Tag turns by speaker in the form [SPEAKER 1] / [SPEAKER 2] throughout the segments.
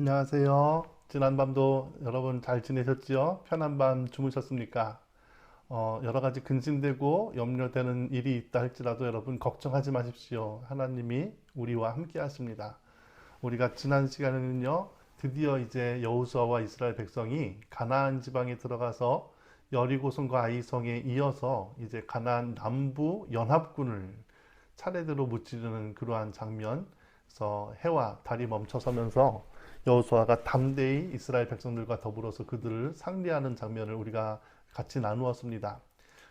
[SPEAKER 1] 안녕하세요. 지난밤도 여러분 잘 지내셨지요? 편한 밤 주무셨습니까? 여러 가지 근심되고 염려되는 일이 있다 할지라도 여러분 걱정하지 마십시오. 하나님이 우리와 함께 하십니다. 우리가 지난 시간에는요, 드디어 이제 여호수아와 이스라엘 백성이 가나안 지방에 들어가서 여리고성과 아이성에 이어서 이제 가나안 남부 연합군을 차례대로 무찌르는 그러한 장면. 그래서 해와 달이 멈춰서면서 여호수아가 담대히 이스라엘 백성들과 더불어서 그들을 상대하는 장면을 우리가 같이 나누었습니다.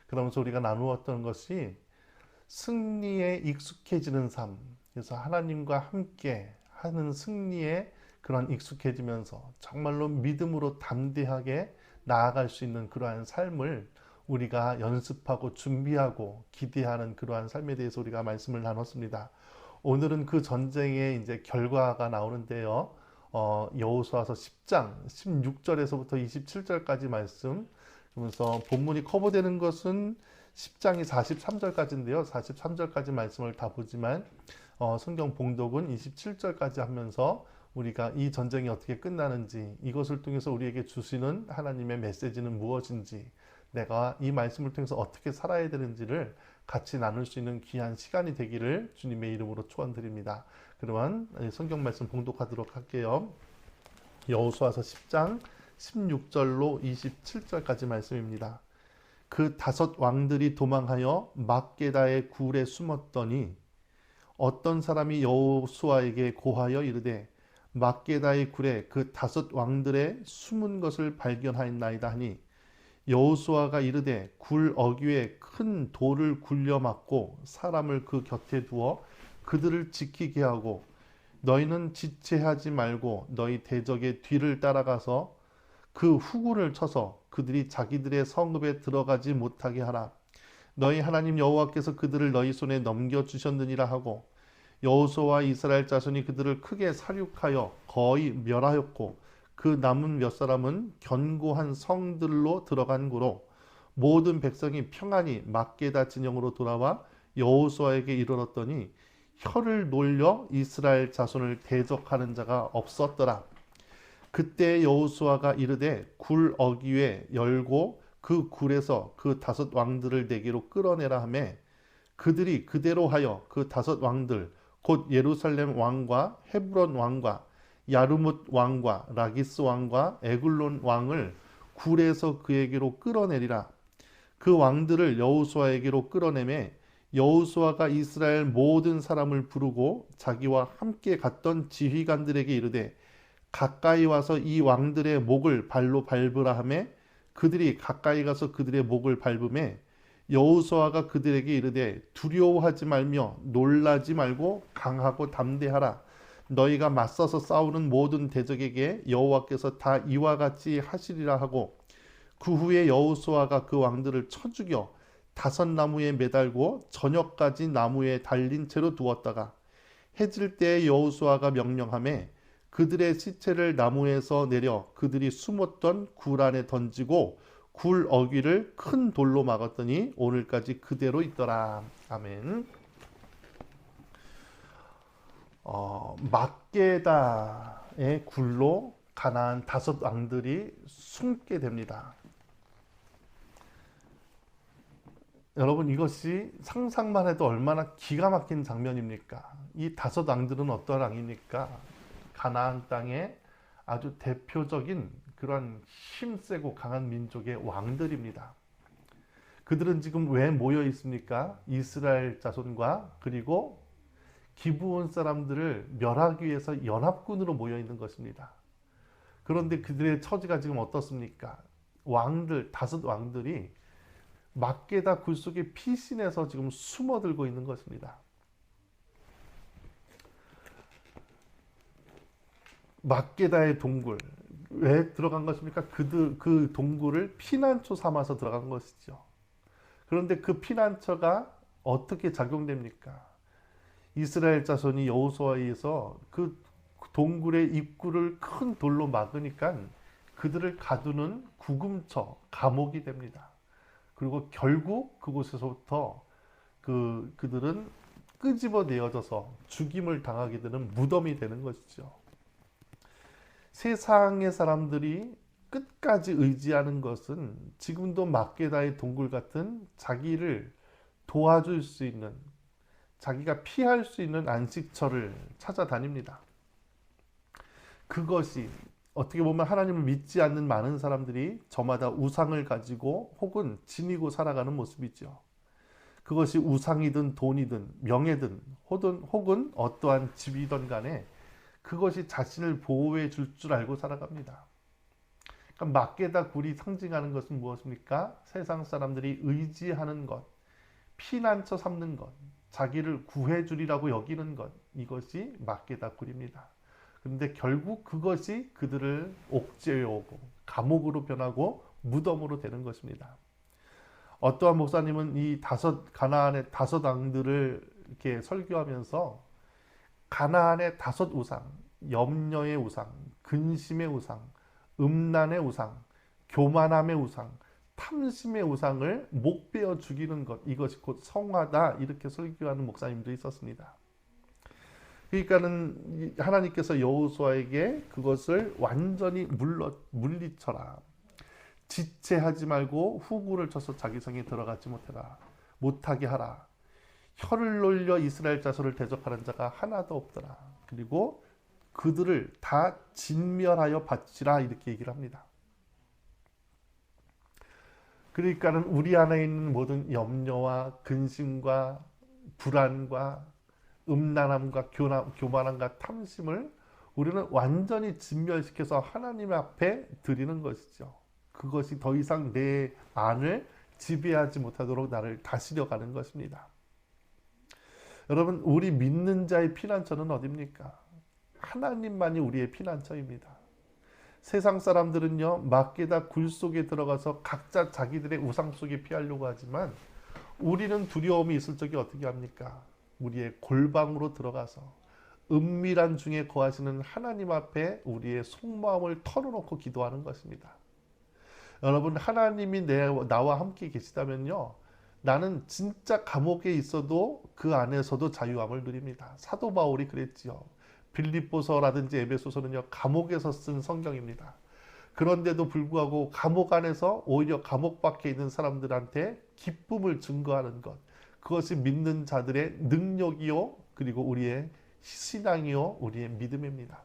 [SPEAKER 1] 그러면서 우리가 나누었던 것이 승리에 익숙해지는 삶, 그래서 하나님과 함께 하는 승리에 그런 익숙해지면서 정말로 믿음으로 담대하게 나아갈 수 있는 그러한 삶을 우리가 연습하고 준비하고 기대하는 그러한 삶에 대해서 우리가 말씀을 나눴습니다. 오늘은 그 전쟁의 이제 결과가 나오는데요. 여호수아서 10장 16절에서부터 27절까지 말씀. 그러면서 본문이 커버되는 것은 10장이 43절까지인데요. 43절까지 말씀을 다 보지만 성경 봉독은 27절까지 하면서 우리가 이 전쟁이 어떻게 끝나는지, 이것을 통해서 우리에게 주시는 하나님의 메시지는 무엇인지, 내가 이 말씀을 통해서 어떻게 살아야 되는지를 같이 나눌 수 있는 귀한 시간이 되기를 주님의 이름으로 축원드립니다. 그러면 성경 말씀 봉독하도록 할게요. 여호수아서 10장 16절로 27절까지 말씀입니다. 그 다섯 왕들이 도망하여 막게다의 굴에 숨었더니 어떤 사람이 여호수아에게 고하여 이르되 막게다의 굴에 그 다섯 왕들의 숨은 것을 발견하였나이다 하니 여호수아가 이르되 굴 어귀에 큰 돌을 굴려 막고 사람을 그 곁에 두어 그들을 지키게 하고 너희는 지체하지 말고 너희 대적의 뒤를 따라가서 그 후군을 쳐서 그들이 자기들의 성읍에 들어가지 못하게 하라. 너희 하나님 여호와께서 그들을 너희 손에 넘겨주셨느니라 하고 여호수아와 이스라엘 자손이 그들을 크게 살육하여 거의 멸하였고 그 남은 몇 사람은 견고한 성들로 들어간 고로 모든 백성이 평안히 막게다 진영으로 돌아와 여호수아에게 이르렀더니 혀를 놀려 이스라엘 자손을 대적하는 자가 없었더라. 그때 여호수아가 이르되 굴 어귀에 열고 그 굴에서 그 다섯 왕들을 내게로 끌어내라 하매 그들이 그대로 하여 그 다섯 왕들 곧 예루살렘 왕과 헤브론 왕과 야르뭇 왕과 라기스 왕과 에글론 왕을 굴에서 그에게로 끌어내리라. 그 왕들을 여호수아에게로 끌어내매 여호수아가 이스라엘 모든 사람을 부르고 자기와 함께 갔던 지휘관들에게 이르되 가까이 와서 이 왕들의 목을 발로 밟으라 하매 그들이 가까이 가서 그들의 목을 밟음에 여호수아가 그들에게 이르되 두려워하지 말며 놀라지 말고 강하고 담대하라. 너희가 맞서서 싸우는 모든 대적에게 여호와께서 다 이와 같이 하시리라 하고 그 후에 여호수아가 그 왕들을 쳐 죽여 다섯 나무에 매달고 저녁까지 나무에 달린 채로 두었다가 해질 때에 여호수아가 명령하매 그들의 시체를 나무에서 내려 그들이 숨었던 굴 안에 던지고 굴 어귀를 큰 돌로 막았더니 오늘까지 그대로 있더라. 아멘. 막게다의 굴로 가나안 다섯 왕들이 숨게 됩니다. 여러분, 이것이 상상만 해도 얼마나 기가 막힌 장면입니까? 이 다섯 왕들은 어떤 왕입니까? 가나안 땅의 아주 대표적인 그런 힘세고 강한 민족의 왕들입니다. 그들은 지금 왜 모여 있습니까? 이스라엘 자손과 그리고 기브온 사람들을 멸하기 위해서 연합군으로 모여 있는 것입니다. 그런데 그들의 처지가 지금 어떻습니까? 왕들, 다섯 왕들이 막게다 굴 속에 피신해서 지금 숨어들고 있는 것입니다. 막게다의 동굴, 왜 들어간 것입니까? 그 동굴을 피난처 삼아서 들어간 것이죠. 그런데 그 피난처가 어떻게 작용됩니까? 이스라엘 자손이 여호수아에 의해서 그 동굴의 입구를 큰 돌로 막으니까 그들을 가두는 구금처, 감옥이 됩니다. 그리고 결국 그곳에서부터 그들은 끄집어내어져서 죽임을 당하게 되는 무덤이 되는 것이죠. 세상의 사람들이 끝까지 의지하는 것은 지금도 막게다의 동굴 같은 자기를 도와줄 수 있는, 자기가 피할 수 있는 안식처를 찾아다닙니다. 그것이 어떻게 보면 하나님을 믿지 않는 많은 사람들이 저마다 우상을 가지고 혹은 지니고 살아가는 모습이죠. 그것이 우상이든 돈이든 명예든 혹은 어떠한 집이든 간에 그것이 자신을 보호해 줄 줄 알고 살아갑니다. 그러니까 막게다 굴이 상징하는 것은 무엇입니까? 세상 사람들이 의지하는 것, 피난처 삼는 것, 자기를 구해주리라고 여기는 것, 이것이 막게다 굴입니다. 그런데 결국 그것이 그들을 옥죄해 오고 감옥으로 변하고 무덤으로 되는 것입니다. 어떠한 목사님은 이 가나안의 5왕들을 이렇게 설교하면서 가나안의 5 우상, 염려의 우상, 근심의 우상, 음란의 우상, 교만함의 우상, 탐심의 우상을 목 베어 죽이는 것, 이것이 곧 성화다, 이렇게 설교하는 목사님도 있었습니다. 그러니까는 하나님께서 여호수아에게 그것을 완전히 물리쳐라, 지체하지 말고 후구를 쳐서 자기 성에 들어가지 못하게 하라. 혀를 놀려 이스라엘 자손을 대적하는 자가 하나도 없더라. 그리고 그들을 다 진멸하여 바치라, 이렇게 얘기를 합니다. 그러니까는 우리 안에 있는 모든 염려와 근심과 불안과 음란함과 교만함과 탐심을 우리는 완전히 진멸시켜서 하나님 앞에 드리는 것이죠. 그것이 더 이상 내 안을 지배하지 못하도록 나를 다스려가는 것입니다. 여러분, 우리 믿는 자의 피난처는 어디입니까? 하나님만이 우리의 피난처입니다. 세상 사람들은요, 막게다 굴 속에 들어가서 각자 자기들의 우상 속에 피하려고 하지만 우리는 두려움이 있을 적에 어떻게 합니까? 우리의 골방으로 들어가서 은밀한 중에 거하시는 하나님 앞에 우리의 속마음을 털어놓고 기도하는 것입니다. 여러분, 하나님이 나와 함께 계시다면요, 나는 진짜 감옥에 있어도 그 안에서도 자유함을 누립니다. 사도 바울이 그랬지요. 빌립보서라든지 에베소서는요, 감옥에서 쓴 성경입니다. 그런데도 불구하고 감옥 안에서 오히려 감옥 밖에 있는 사람들한테 기쁨을 증거하는 것, 그것이 믿는 자들의 능력이요, 그리고 우리의 신앙이요, 우리의 믿음입니다.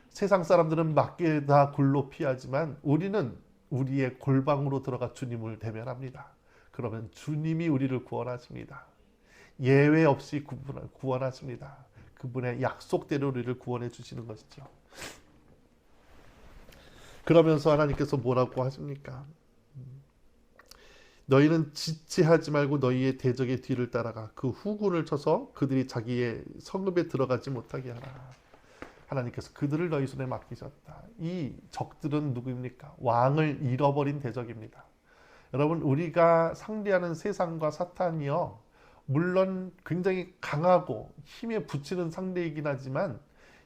[SPEAKER 1] 세상 사람들은 막게다 굴로 피하지만 우리는 우리의 골방으로 들어가 주님을 대면합니다. 그러면 주님이 우리를 구원하십니다. 예외 없이 구원하십니다. 그분의 약속대로 우리를 구원해 주시는 것이죠. 그러면서 하나님께서 뭐라고 하십니까? 너희는 지체하지 말고 너희의 대적의 뒤를 따라가 그 후군을 쳐서 그들이 자기의 성읍에 들어가지 못하게 하라. 하나님께서 그들을 너희 손에 맡기셨다. 이 적들은 누구입니까? 왕을 잃어버린 대적입니다. 여러분, 우리가 상대하는 세상과 사탄이요, 물론 굉장히 강하고 힘에 붙이는 상대이긴 하지만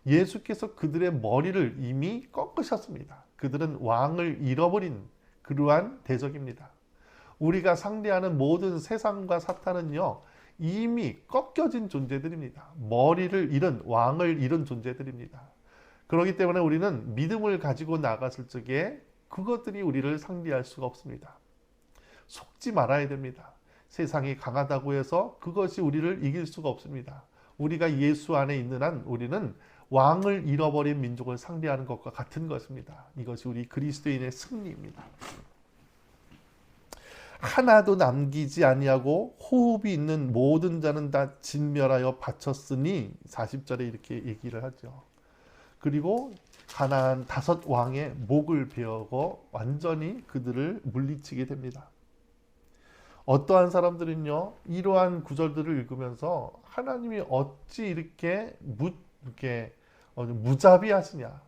[SPEAKER 1] 예수께서 그들의 머리를 이미 꺾으셨습니다. 그들은 왕을 잃어버린 그러한 대적입니다. 우리가 상대하는 모든 세상과 사탄은요, 이미 꺾여진 존재들입니다. 머리를 잃은, 왕을 잃은 존재들입니다. 그렇기 때문에 우리는 믿음을 가지고 나갔을 적에 그것들이 우리를 상대할 수가 없습니다. 속지 말아야 됩니다. 세상이 강하다고 해서 그것이 우리를 이길 수가 없습니다. 우리가 예수 안에 있는 한 우리는 왕을 잃어버린 민족을 상대하는 것과 같은 것입니다. 이것이 우리 그리스도인의 승리입니다. 하나도 남기지 아니하고 호흡이 있는 모든 자는 다 진멸하여 바쳤으니 40절에 이렇게 얘기를 하죠. 그리고 가나안 5 왕의 목을 베어고 완전히 그들을 물리치게 됩니다. 어떠한 사람들은요, 이러한 구절들을 읽으면서 하나님이 어찌 이렇게 무자비하시냐,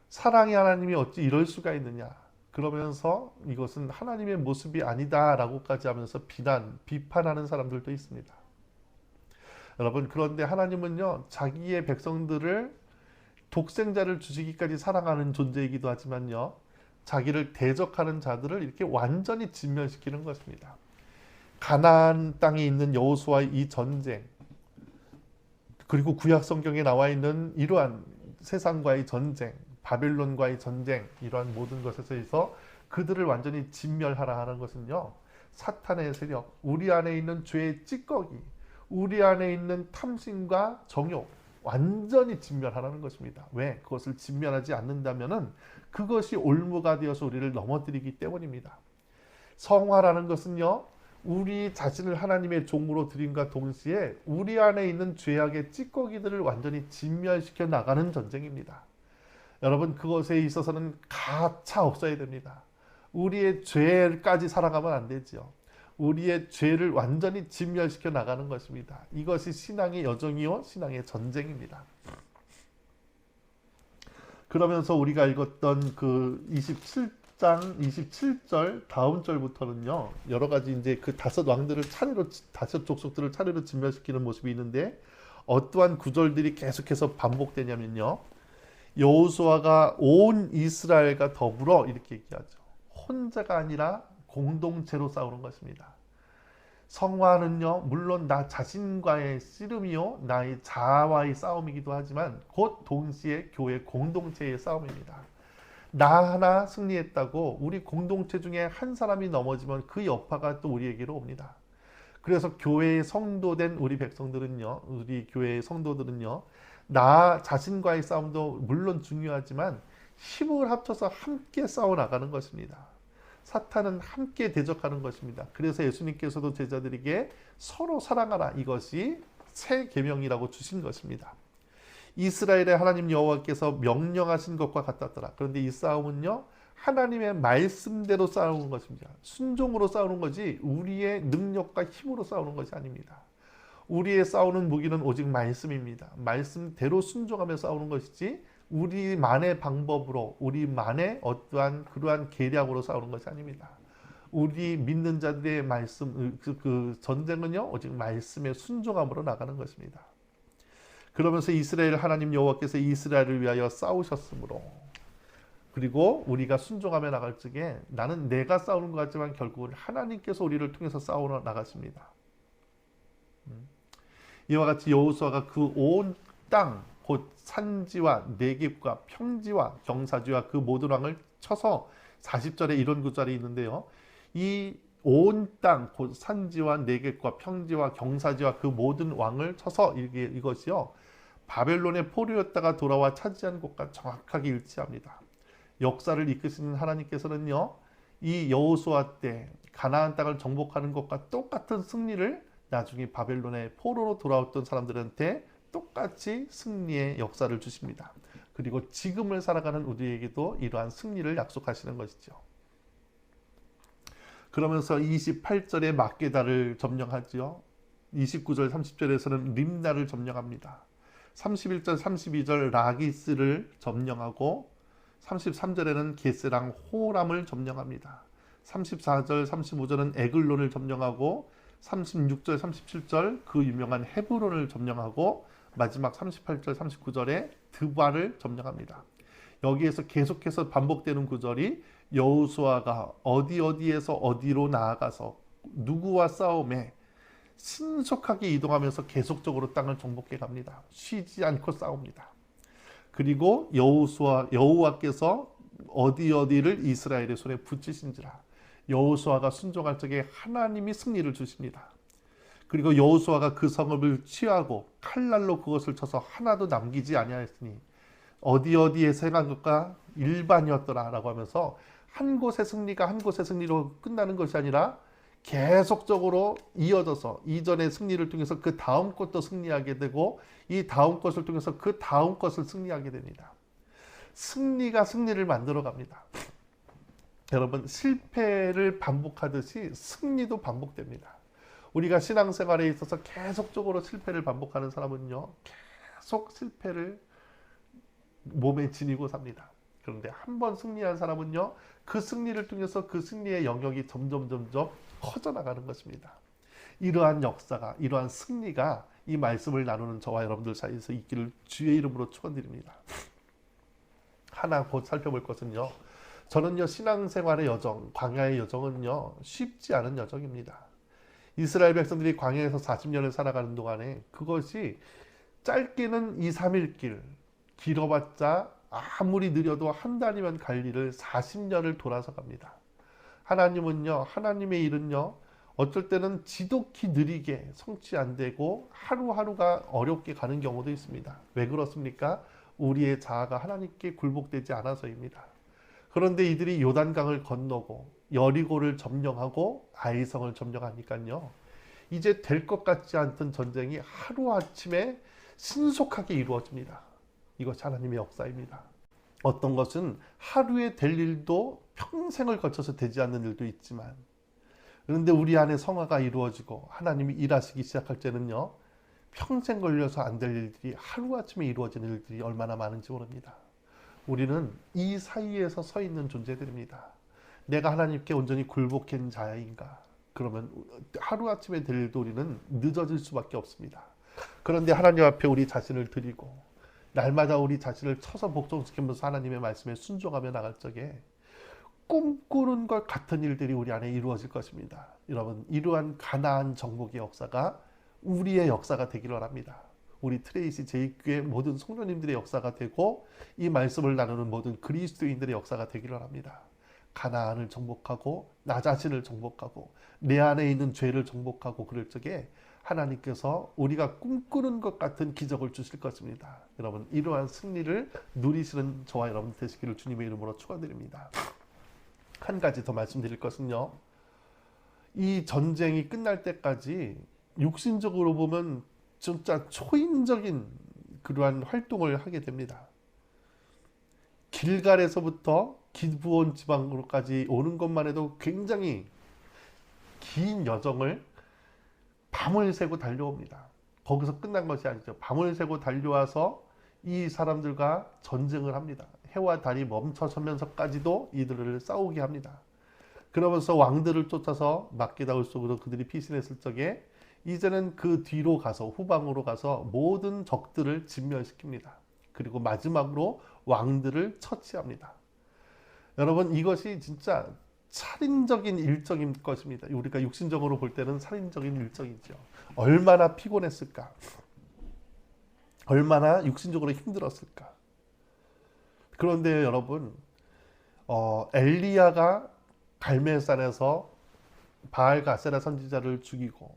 [SPEAKER 1] 사랑의 하나님이 어찌 이럴 수가 있느냐, 그러면서 이것은 하나님의 모습이 아니다라고까지 하면서 비판하는 사람들도 있습니다. 여러분, 그런데 하나님은요, 자기의 백성들을 독생자를 주시기까지 사랑하는 존재이기도 하지만요, 자기를 대적하는 자들을 이렇게 완전히 진멸시키는 것입니다. 가나안 땅에 있는 여호수아의 이 전쟁, 그리고 구약 성경에 나와 있는 이러한 세상과의 전쟁, 바벨론과의 전쟁, 이러한 모든 것에서 있어 그들을 완전히 진멸하라 하는 것은요, 사탄의 세력, 우리 안에 있는 죄의 찌꺼기, 우리 안에 있는 탐심과 정욕, 완전히 진멸하라는 것입니다. 왜? 그것을 진멸하지 않는다면은 그것이 올무가 되어서 우리를 넘어뜨리기 때문입니다. 성화라는 것은요, 우리 자신을 하나님의 종으로 드림과 동시에 우리 안에 있는 죄악의 찌꺼기들을 완전히 진멸시켜 나가는 전쟁입니다. 여러분, 그것에 있어서는 가차 없어야 됩니다. 우리의 죄까지 살아가면 안 되지요. 우리의 죄를 완전히 진멸시켜 나가는 것입니다. 이것이 신앙의 여정이요, 신앙의 전쟁입니다. 그러면서 우리가 읽었던 그 27장 27절 다음 절부터는요, 여러 가지 이제 그 다섯 왕들을 차례로, 다섯 족속들을 차례로 진멸시키는 모습이 있는데, 어떠한 구절들이 계속해서 반복되냐면요, 여호수아가 온 이스라엘과 더불어 이렇게 얘기하죠. 혼자가 아니라 공동체로 싸우는 것입니다. 성화는요, 물론 나 자신과의 씨름이요, 나의 자아와의 싸움이기도 하지만 곧 동시에 교회 공동체의 싸움입니다. 나 하나 승리했다고 우리 공동체 중에 한 사람이 넘어지면 그 여파가 또 우리에게로 옵니다. 그래서 교회의 성도된 우리 백성들은요, 우리 교회의 성도들은요, 나 자신과의 싸움도 물론 중요하지만 힘을 합쳐서 함께 싸워 나가는 것입니다. 사탄은 함께 대적하는 것입니다. 그래서 예수님께서도 제자들에게 서로 사랑하라, 이것이 새 계명이라고 주신 것입니다. 이스라엘의 하나님 여호와께서 명령하신 것과 같았더라. 그런데 이 싸움은요, 하나님의 말씀대로 싸우는 것입니다. 순종으로 싸우는 거지 우리의 능력과 힘으로 싸우는 것이 아닙니다. 우리의 싸우는 무기는 오직 말씀입니다. 말씀대로 순종하며 싸우는 것이지 우리만의 방법으로, 우리만의 어떠한 그러한 계략으로 싸우는 것이 아닙니다. 우리 믿는 자들의 말씀, 그 전쟁은요, 오직 말씀의 순종함으로 나가는 것입니다. 그러면서 이스라엘 하나님 여호와께서 이스라엘을 위하여 싸우셨으므로, 그리고 우리가 순종하며 나갈 적에 나는 내가 싸우는 것 같지만 결국은 하나님께서 우리를 통해서 싸우러 나가십니다. 이와 같이 여호수아가 그 온 땅, 곧 산지와 네겝과 평지와 경사지와 그 모든 왕을 쳐서, 40절에 이런 구절이 있는데요, 이 온 땅, 곧 산지와 네겝과 평지와 경사지와 그 모든 왕을 쳐서, 이것이요, 바벨론의 포로였다가 돌아와 차지한 곳과 정확하게 일치합니다. 역사를 이끄시는 하나님께서는요, 이 여호수아 때 가나안 땅을 정복하는 것과 똑같은 승리를 나중에 바벨론의 포로로 돌아왔던 사람들한테 똑같이 승리의 역사를 주십니다. 그리고 지금을 살아가는 우리에게도 이러한 승리를 약속하시는 것이죠. 그러면서 28절에 막게다를 점령하지요. 29절 30절에서는 림나를 점령합니다. 31절 32절 라기스를 점령하고 33절에는 게세랑 호람을 점령합니다. 34절 35절은 에글론을 점령하고 36절 37절 그 유명한 헤브론을 점령하고 마지막 38절 39절에 드바를 점령합니다. 여기에서 계속해서 반복되는 구절이 여호수아가 어디에서 어디로 나아가서 누구와 싸움에 신속하게 이동하면서 계속적으로 땅을 정복해 갑니다. 쉬지 않고 싸웁니다. 그리고 여호와께서 어디를 이스라엘의 손에 붙이신지라. 여호수아가 순종할 적에 하나님이 승리를 주십니다. 그리고 여호수아가 그 성읍을 취하고 칼날로 그것을 쳐서 하나도 남기지 아니하였으니 어디에 행한 것과 일반이었더라라고 하면서 한 곳의 승리가 한 곳의 승리로 끝나는 것이 아니라 계속적으로 이어져서 이전의 승리를 통해서 그 다음 것도 승리하게 되고 이 다음 것을 통해서 그 다음 것을 승리하게 됩니다. 승리가 승리를 만들어 갑니다. 여러분, 실패를 반복하듯이 승리도 반복됩니다. 우리가 신앙생활에 있어서 계속적으로 실패를 반복하는 사람은요, 계속 실패를 몸에 지니고 삽니다. 그런데 한 번 승리한 사람은요, 그 승리를 통해서 그 승리의 영역이 점점 커져나가는 것입니다. 이러한 역사가, 이러한 승리가 이 말씀을 나누는 저와 여러분들 사이에서 있기를 주의 이름으로 축원드립니다. 하나 곧 살펴볼 것은요, 저는요, 신앙생활의 여정, 광야의 여정은요, 쉽지 않은 여정입니다. 이스라엘 백성들이 광야에서 40년을 살아가는 동안에 그것이 짧게는 2, 3일 길, 길어봤자 아무리 느려도 한 달이면 갈 일을 40년을 돌아서 갑니다. 하나님은요, 하나님의 일은요, 어쩔 때는 지독히 느리게 성취 안 되고 하루하루가 어렵게 가는 경우도 있습니다. 왜 그렇습니까? 우리의 자아가 하나님께 굴복되지 않아서입니다. 그런데 이들이 요단강을 건너고 여리고를 점령하고 아이성을 점령하니까요, 이제 될 것 같지 않던 전쟁이 하루아침에 신속하게 이루어집니다. 이것이 하나님의 역사입니다. 어떤 것은 하루에 될 일도 평생을 거쳐서 되지 않는 일도 있지만, 그런데 우리 안에 성화가 이루어지고 하나님이 일하시기 시작할 때는요, 평생 걸려서 안 될 일들이 하루아침에 이루어지는 일들이 얼마나 많은지 모릅니다. 우리는 이 사이에서 서 있는 존재들입니다. 내가 하나님께 온전히 굴복한 자인가? 그러면 하루아침에 될 일도 우리는 늦어질 수밖에 없습니다. 그런데 하나님 앞에 우리 자신을 드리고 날마다 우리 자신을 쳐서 복종시키면서 하나님의 말씀에 순종하며 나갈 적에 꿈꾸는 것 같은 일들이 우리 안에 이루어질 것입니다. 여러분, 이러한 가나안 정복의 역사가 우리의 역사가 되기를 바랍니다. 우리 트레이시 제2교회 모든 성도님들의 역사가 되고 이 말씀을 나누는 모든 그리스도인들의 역사가 되기를 바랍니다. 가나안을 정복하고 나 자신을 정복하고 내 안에 있는 죄를 정복하고 그럴 적에 하나님께서 우리가 꿈꾸는 것 같은 기적을 주실 것입니다. 여러분, 이러한 승리를 누리시는 저와 여러분 되시기를 주님의 이름으로 축원드립니다. 한 가지 더 말씀드릴 것은요, 이 전쟁이 끝날 때까지 육신적으로 보면 진짜 초인적인 그러한 활동을 하게 됩니다. 길갈에서부터 기브온 지방으로까지 오는 것만 해도 굉장히 긴 여정을 밤을 새고 달려옵니다. 거기서 끝난 것이 아니죠. 밤을 새고 달려와서 이 사람들과 전쟁을 합니다. 해와 달이 멈춰서면서까지도 이들을 싸우게 합니다. 그러면서 왕들을 쫓아서 막게다울 속으로 그들이 피신했을 적에 이제는 그 뒤로 가서 후방으로 가서 모든 적들을 진멸시킵니다. 그리고 마지막으로 왕들을 처치합니다. 여러분, 이것이 진짜 살인적인 일정인 것입니다. 우리가 육신적으로 볼 때는 살인적인 일정이죠. 얼마나 피곤했을까? 얼마나 육신적으로 힘들었을까? 그런데 여러분, 엘리야가 갈멜산에서 바알 가세라 선지자를 죽이고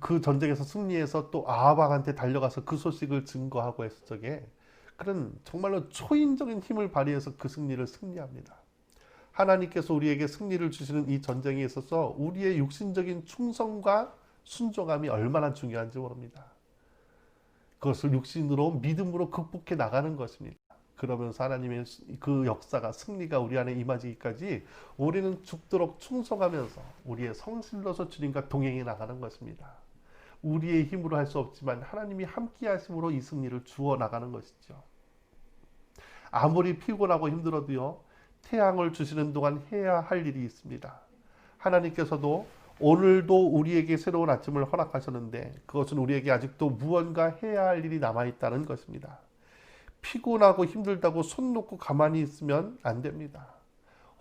[SPEAKER 1] 그 전쟁에서 승리해서 또 아합왕한테 달려가서 그 소식을 증거하고 했을 적에 그런 정말로 초인적인 힘을 발휘해서 그 승리를 승리합니다. 하나님께서 우리에게 승리를 주시는 이 전쟁에 있어서 우리의 육신적인 충성과 순종함이 얼마나 중요한지 모릅니다. 그것을 육신으로 믿음으로 극복해 나가는 것입니다. 그러면서 하나님의 그 역사가 승리가 우리 안에 임하기까지 우리는 죽도록 충성하면서 우리의 성실로서 주님과 동행해 나가는 것입니다. 우리의 힘으로 할 수 없지만 하나님이 함께 하심으로 이 승리를 주어 나가는 것이죠. 아무리 피곤하고 힘들어도요, 태양을 주시는 동안 해야 할 일이 있습니다. 하나님께서도 오늘도 우리에게 새로운 아침을 허락하셨는데 그것은 우리에게 아직도 무언가 해야 할 일이 남아있다는 것입니다. 피곤하고 힘들다고 손 놓고 가만히 있으면 안 됩니다.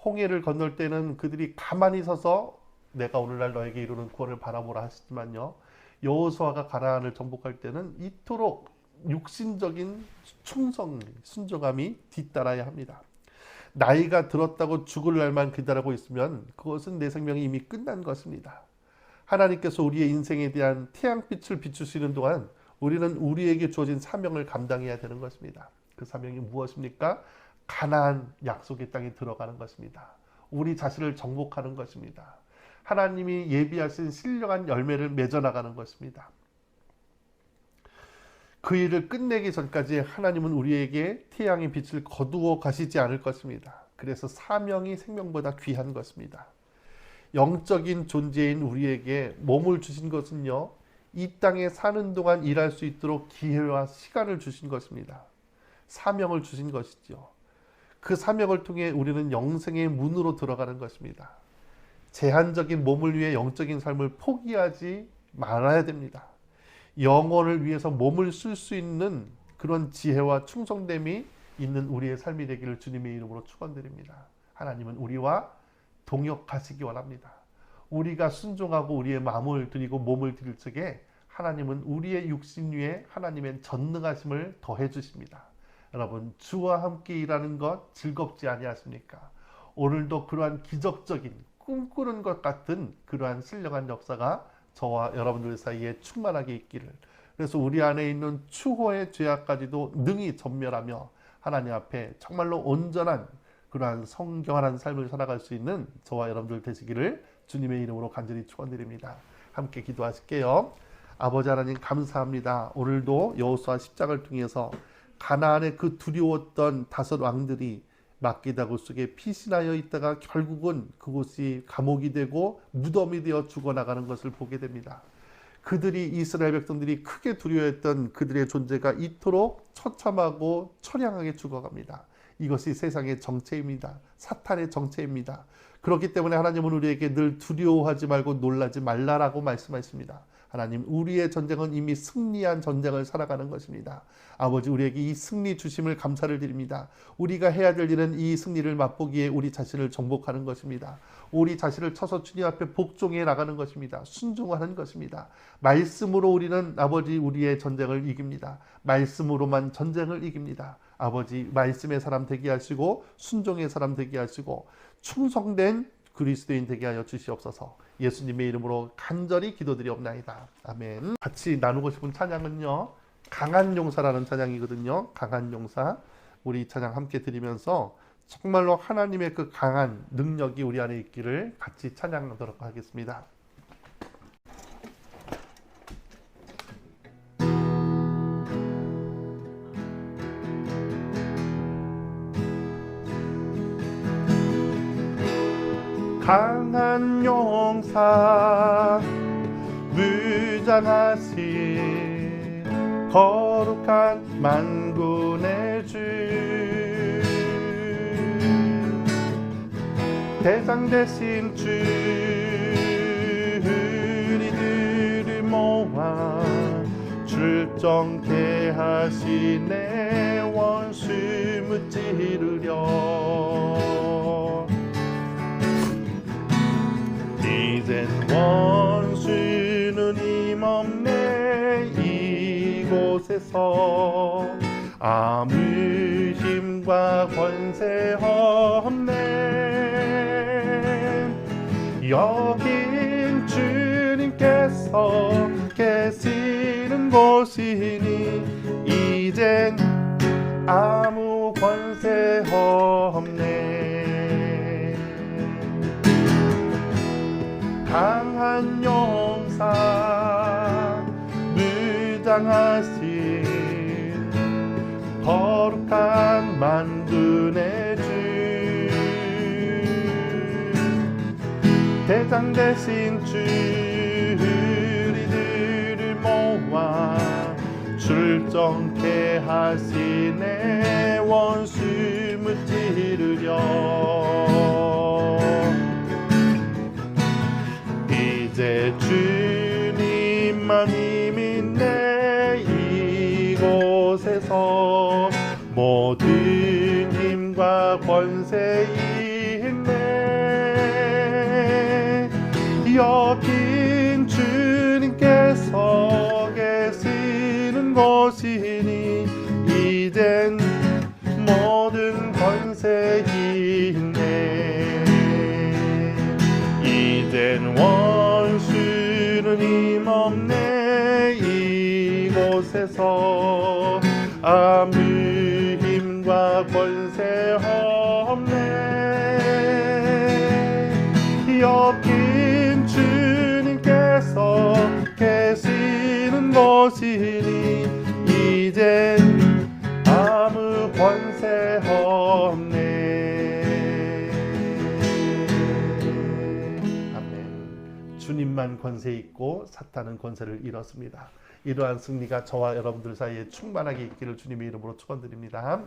[SPEAKER 1] 홍해를 건널 때는 그들이 가만히 서서 내가 오늘날 너에게 이루는 구원을 바라보라 하시지만요, 여호수아가 가나안을 정복할 때는 이토록 육신적인 충성, 순종함이 뒤따라야 합니다. 나이가 들었다고 죽을 날만 기다리고 있으면 그것은 내 생명이 이미 끝난 것입니다. 하나님께서 우리의 인생에 대한 태양빛을 비추시는 동안 우리는 우리에게 주어진 사명을 감당해야 되는 것입니다. 그 사명이 무엇입니까? 가나안 약속의 땅에 들어가는 것입니다. 우리 자신을 정복하는 것입니다. 하나님이 예비하신 신령한 열매를 맺어나가는 것입니다. 그 일을 끝내기 전까지 하나님은 우리에게 태양의 빛을 거두어 가시지 않을 것입니다. 그래서 사명이 생명보다 귀한 것입니다. 영적인 존재인 우리에게 몸을 주신 것은요, 이 땅에 사는 동안 일할 수 있도록 기회와 시간을 주신 것입니다. 사명을 주신 것이죠. 그 사명을 통해 우리는 영생의 문으로 들어가는 것입니다. 제한적인 몸을 위해 영적인 삶을 포기하지 말아야 됩니다. 영혼을 위해서 몸을 쓸 수 있는 그런 지혜와 충성됨이 있는 우리의 삶이 되기를 주님의 이름으로 축원드립니다. 하나님은 우리와 동역하시기 원합니다. 우리가 순종하고 우리의 마음을 드리고 몸을 드릴 적에 하나님은 우리의 육신 위에 하나님의 전능하심을 더해 주십니다. 여러분, 주와 함께 일하는 것 즐겁지 아니하십니까? 오늘도 그러한 기적적인 꿈꾸는 것 같은 그러한 신령한 역사가 저와 여러분들 사이에 충만하게 있기를, 그래서 우리 안에 있는 추호의 죄악까지도 능히 전멸하며 하나님 앞에 정말로 온전한 그러한 성경한 삶을 살아갈 수 있는 저와 여러분들 되시기를 주님의 이름으로 간절히 축원드립니다. 함께 기도하실게요. 아버지 하나님, 감사합니다. 오늘도 여호수아 10장을 통해서 가나안의 그 두려웠던 5 왕들이 막기다구 속에 피신하여 있다가 결국은 그곳이 감옥이 되고 무덤이 되어 죽어나가는 것을 보게 됩니다. 그들이, 이스라엘 백성들이 크게 두려워했던 그들의 존재가 이토록 처참하고 처량하게 죽어갑니다. 이것이 세상의 정체입니다. 사탄의 정체입니다. 그렇기 때문에 하나님은 우리에게 늘 두려워하지 말고 놀라지 말라라고 말씀하십니다. 하나님, 우리의 전쟁은 이미 승리한 전쟁을 살아가는 것입니다. 아버지, 우리에게 이 승리 주심을 감사를 드립니다. 우리가 해야 될 일은 이 승리를 맛보기에 우리 자신을 정복하는 것입니다. 우리 자신을 쳐서 주님 앞에 복종해 나가는 것입니다. 순종하는 것입니다. 말씀으로 우리는 아버지 우리의 전쟁을 이깁니다. 말씀으로만 전쟁을 이깁니다. 아버지, 말씀의 사람 되게 하시고 순종의 사람 되게 하시고 충성된 그리스도인 되게 하여 주시옵소서. 예수님의 이름으로 간절히 기도드리옵나이다. 아멘. 같이 나누고 싶은 찬양은요, 강한 용사라는 찬양이거든요. 강한 용사. 우리 이 찬양 함께 드리면서 정말로 하나님의 그 강한 능력이 우리 안에 있기를 같이 찬양하도록 하겠습니다. 강한 용사, 무장하신 거룩한 만군의 주, 대장 되신 주, 우리들을 모아 출정케 하시네. 원수 무찌르려 이젠 원수는 힘없네. 이곳에서 아무 힘과 권세 없네. 여긴 주님께서 계시는 곳이니 이젠 아무 권세 없네. 강한 용사, 무장하신 거룩한 만군의 주, 대장 되신 주, 우리들을 모아 출정케 하시네. 원수 무찌르려 이제 주님만 힘이 있네. 이곳에서 모든 힘과 권세 있네. 여긴 주님께서 계시는 곳이니 이젠 모든 권세 있네. 이젠 원수는 힘없네. 이곳에서 아무 힘과 권세 없네. 여긴 주님께서 계시는 곳이니 이젠 아무 권세 없네. 주님만 권세 있고 사탄은 권세를 잃었습니다. 이러한 승리가 저와 여러분들 사이에 충만하게 있기를 주님의 이름으로 축원드립니다.